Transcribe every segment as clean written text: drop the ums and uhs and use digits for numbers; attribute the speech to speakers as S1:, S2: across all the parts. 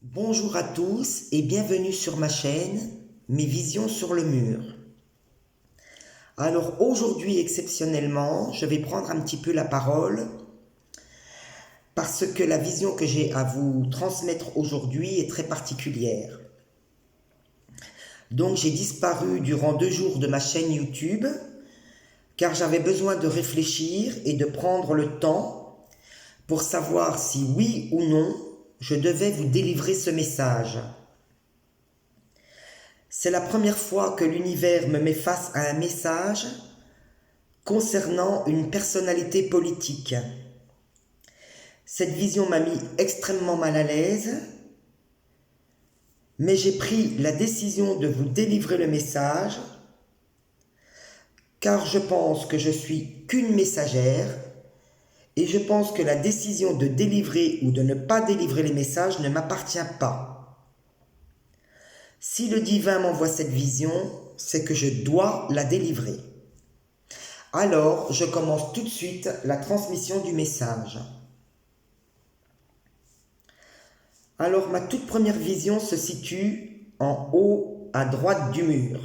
S1: Bonjour à tous et bienvenue sur ma chaîne, Mes visions sur le mur. Alors aujourd'hui exceptionnellement, je vais prendre un petit peu la parole parce que la vision que j'ai à vous transmettre aujourd'hui est très particulière. Donc j'ai disparu durant 2 jours de ma chaîne YouTube car j'avais besoin de réfléchir et de prendre le temps pour savoir si oui ou non je devais vous délivrer ce message. C'est la première fois que l'univers me met face à un message concernant une personnalité politique. Cette vision m'a mis extrêmement mal à l'aise, mais j'ai pris la décision de vous délivrer le message, car je pense que je suis qu'une messagère, et je pense que la décision de délivrer ou de ne pas délivrer les messages ne m'appartient pas. Si le divin m'envoie cette vision, c'est que je dois la délivrer. Alors, je commence tout de suite la transmission du message. Alors, ma toute première vision se situe en haut à droite du mur.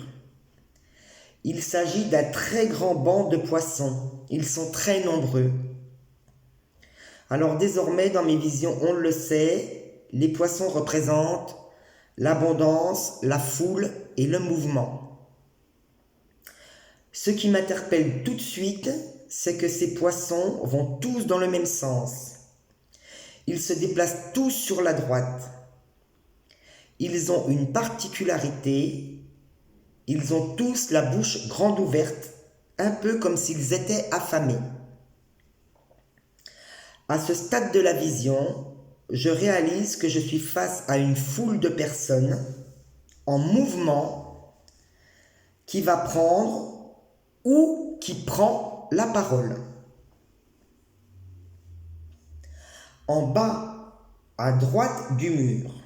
S1: Il s'agit d'un très grand banc de poissons. Ils sont très nombreux. Alors désormais, dans mes visions, on le sait, les poissons représentent l'abondance, la foule et le mouvement. Ce qui m'interpelle tout de suite, c'est que ces poissons vont tous dans le même sens. Ils se déplacent tous sur la droite. Ils ont une particularité, ils ont tous la bouche grande ouverte, un peu comme s'ils étaient affamés. À ce stade de la vision, je réalise que je suis face à une foule de personnes en mouvement qui va prendre ou qui prend la parole. En bas, à droite du mur,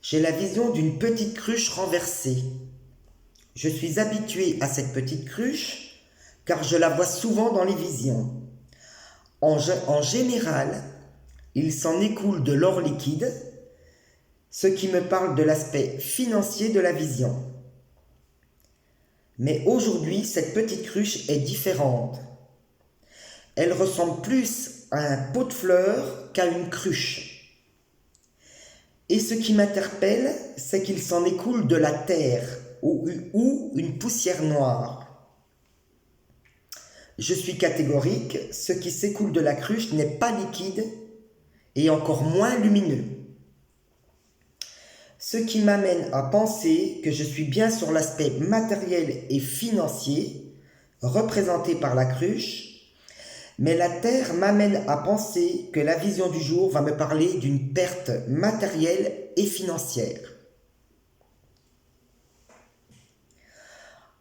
S1: j'ai la vision d'une petite cruche renversée. Je suis habitué à cette petite cruche car je la vois souvent dans les visions. En général, il s'en écoule de l'or liquide, ce qui me parle de l'aspect financier de la vision. Mais aujourd'hui, cette petite cruche est différente. Elle ressemble plus à un pot de fleurs qu'à une cruche. Et ce qui m'interpelle, c'est qu'il s'en écoule de la terre ou une poussière noire. Je suis catégorique, ce qui s'écoule de la cruche n'est pas liquide et encore moins lumineux. Ce qui m'amène à penser que je suis bien sur l'aspect matériel et financier, représenté par la cruche, mais la terre m'amène à penser que la vision du jour va me parler d'une perte matérielle et financière.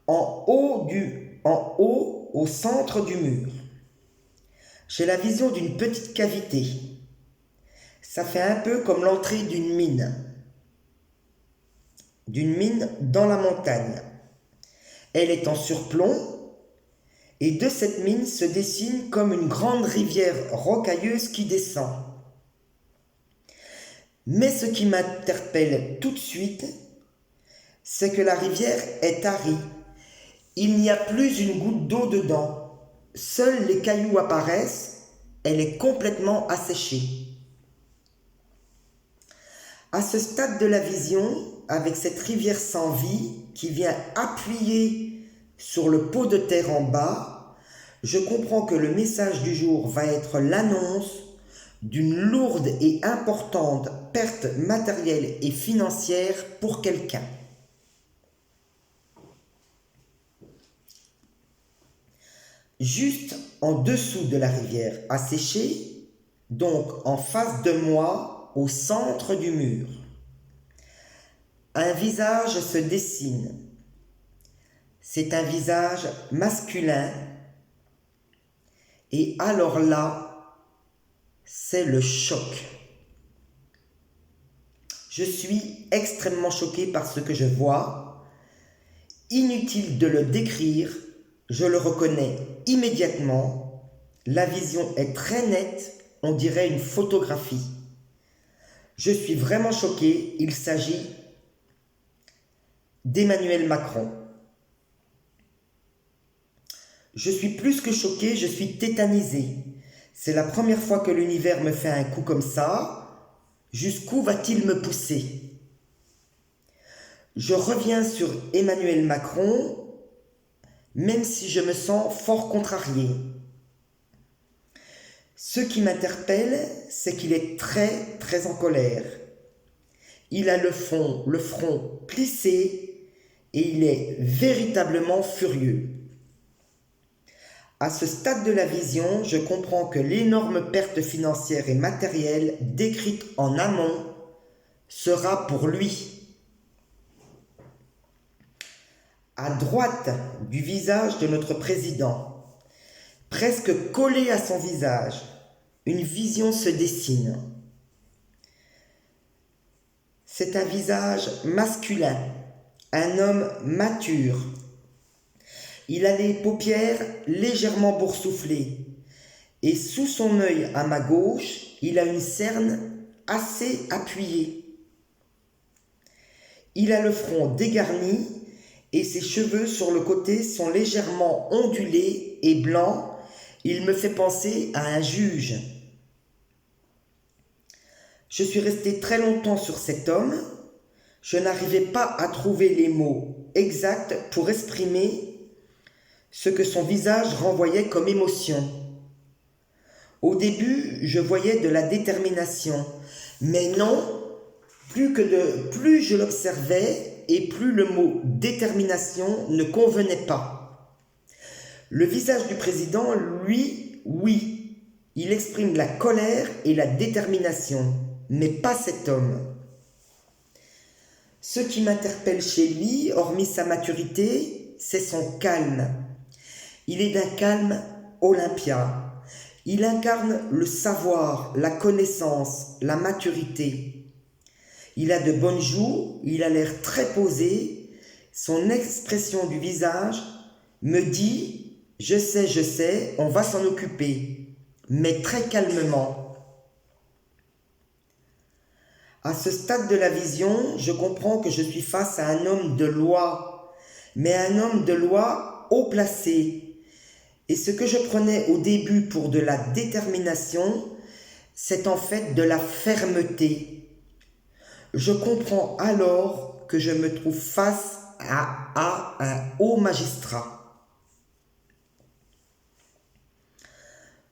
S1: En haut, au centre du mur, j'ai la vision d'une petite cavité. Ça fait un peu comme l'entrée d'une mine dans la montagne. Elle est en surplomb et de cette mine se dessine comme une grande rivière rocailleuse qui descend. Mais ce qui m'interpelle tout de suite, c'est que la rivière est tarie. Il n'y a plus une goutte d'eau dedans. Seuls les cailloux apparaissent. Elle est complètement asséchée. À ce stade de la vision, avec cette rivière sans vie qui vient appuyer sur le pot de terre en bas, je comprends que le message du jour va être l'annonce d'une lourde et importante perte matérielle et financière pour quelqu'un. Juste en dessous de la rivière asséchée, donc en face de moi, au centre du mur, un visage se dessine. C'est un visage masculin. Et alors là, c'est le choc. Je suis extrêmement choqué par ce que je vois. Inutile de le décrire, je le reconnais immédiatement. La vision est très nette, on dirait une photographie. Je suis vraiment choqué, il s'agit d'Emmanuel Macron. Je suis plus que choqué, je suis tétanisé. C'est la première fois que l'univers me fait un coup comme ça. Jusqu'où va-t-il me pousser? Je reviens sur Emmanuel Macron, même si je me sens fort contrarié. Ce qui m'interpelle, c'est qu'il est très très en colère. Il a le front plissé et il est véritablement furieux. À ce stade de la vision, je comprends que l'énorme perte financière et matérielle décrite en amont sera pour lui. À droite du visage de notre président, presque collé à son visage, une vision se dessine. C'est un visage masculin, un homme mature. Il a les paupières légèrement boursouflées et sous son œil à ma gauche, il a une cerne assez appuyée. Il a le front dégarni et ses cheveux sur le côté sont légèrement ondulés et blancs. Il me fait penser à un juge. Je suis resté très longtemps sur cet homme. Je n'arrivais pas à trouver les mots exacts pour exprimer ce que son visage renvoyait comme émotion. Au début, je voyais de la détermination, mais non, plus je l'observais et plus le mot détermination ne convenait pas. Le visage du président, lui, oui, il exprime la colère et la détermination, mais pas cet homme. Ce qui m'interpelle chez lui, hormis sa maturité, c'est son calme. Il est d'un calme olympien. Il incarne le savoir, la connaissance, la maturité. Il a de bonnes joues, il a l'air très posé. Son expression du visage me dit « je sais, on va s'en occuper », mais très calmement. À ce stade de la vision, je comprends que je suis face à un homme de loi, mais un homme de loi haut placé. Et ce que je prenais au début pour de la détermination, c'est en fait de la fermeté. Je comprends alors que je me trouve face à un haut magistrat.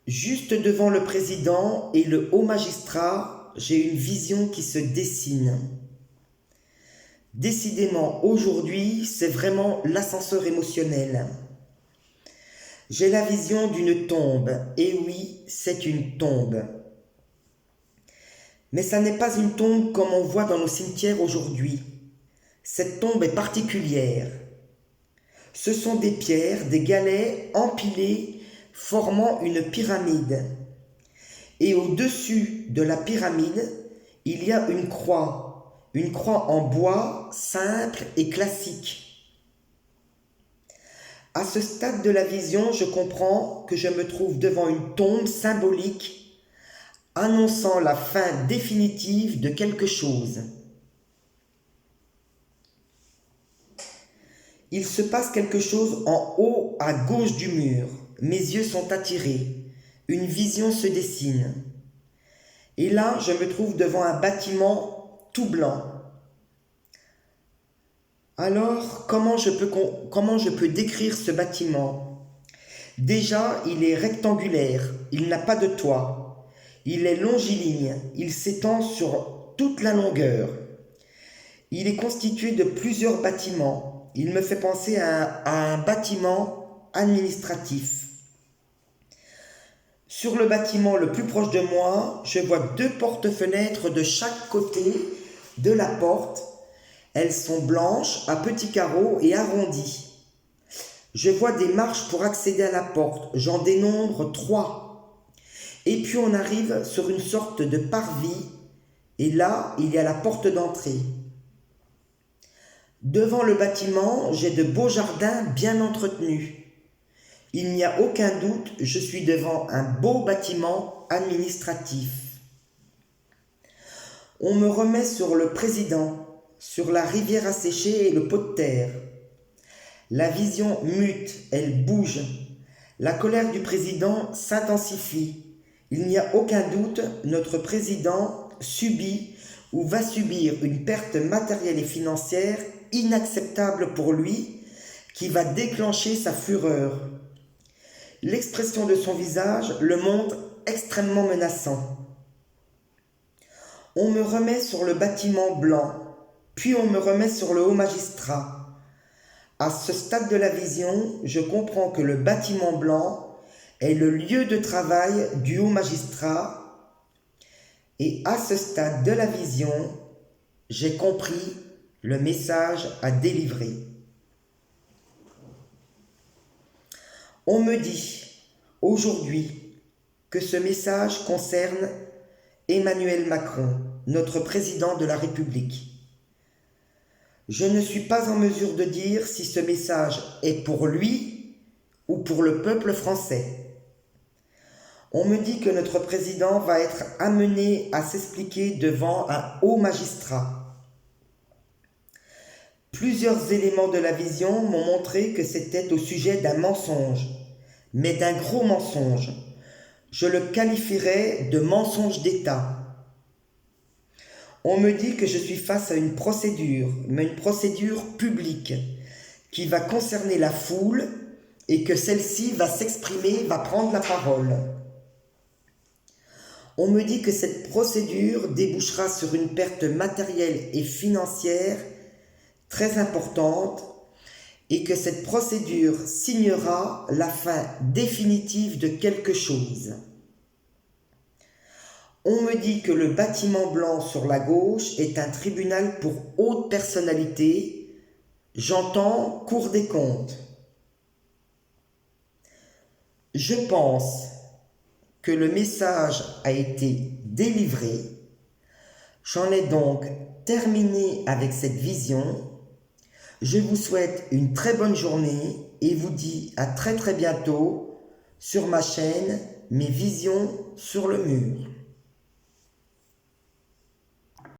S1: Juste devant le président et le haut magistrat, j'ai une vision qui se dessine. Décidément, aujourd'hui, c'est vraiment l'ascenseur émotionnel. J'ai la vision d'une tombe, et oui, c'est une tombe. Mais ça n'est pas une tombe comme on voit dans nos cimetières aujourd'hui. Cette tombe est particulière. Ce sont des pierres, des galets empilés, formant une pyramide. Et au-dessus de la pyramide, il y a une croix en bois simple et classique. À ce stade de la vision, je comprends que je me trouve devant une tombe symbolique annonçant la fin définitive de quelque chose. Il se passe quelque chose en haut à gauche du mur. Mes yeux sont attirés. Une vision se dessine. Et là, je me trouve devant un bâtiment tout blanc. Alors, comment je peux décrire ce bâtiment? Déjà, il est rectangulaire, il n'a pas de toit. Il est longiligne, il s'étend sur toute la longueur. Il est constitué de plusieurs bâtiments. Il me fait penser à un bâtiment administratif. Sur le bâtiment le plus proche de moi, je vois 2 portes-fenêtres de chaque côté de la porte. Elles sont blanches, à petits carreaux et arrondies. Je vois des marches pour accéder à la porte. J'en dénombre 3. Et puis on arrive sur une sorte de parvis. Et là, il y a la porte d'entrée. Devant le bâtiment, j'ai de beaux jardins bien entretenus. Il n'y a aucun doute, je suis devant un beau bâtiment administratif. On me remet sur le président, sur la rivière asséchée et le pot de terre. La vision mute, elle bouge. La colère du président s'intensifie. Il n'y a aucun doute, notre président subit ou va subir une perte matérielle et financière inacceptable pour lui, qui va déclencher sa fureur. L'expression de son visage le montre extrêmement menaçant. On me remet sur le bâtiment blanc, puis on me remet sur le haut magistrat. À ce stade de la vision, je comprends que le bâtiment blanc est le lieu de travail du haut magistrat, et à ce stade de la vision, j'ai compris le message à délivrer. On me dit aujourd'hui que ce message concerne Emmanuel Macron, notre président de la République. Je ne suis pas en mesure de dire si ce message est pour lui ou pour le peuple français. On me dit que notre président va être amené à s'expliquer devant un haut magistrat. Plusieurs éléments de la vision m'ont montré que c'était au sujet d'un mensonge, mais d'un gros mensonge. Je le qualifierais de mensonge d'État. On me dit que je suis face à une procédure, mais une procédure publique, qui va concerner la foule et que celle-ci va s'exprimer, va prendre la parole. On me dit que cette procédure débouchera sur une perte matérielle et financière très importante et que cette procédure signera la fin définitive de quelque chose. On me dit que le bâtiment blanc sur la gauche est un tribunal pour haute personnalité, j'entends Cour des comptes. Je pense que le message a été délivré. J'en ai donc terminé avec cette vision. Je vous souhaite une très bonne journée et vous dis à très bientôt sur ma chaîne Mes Visions sur le Mur.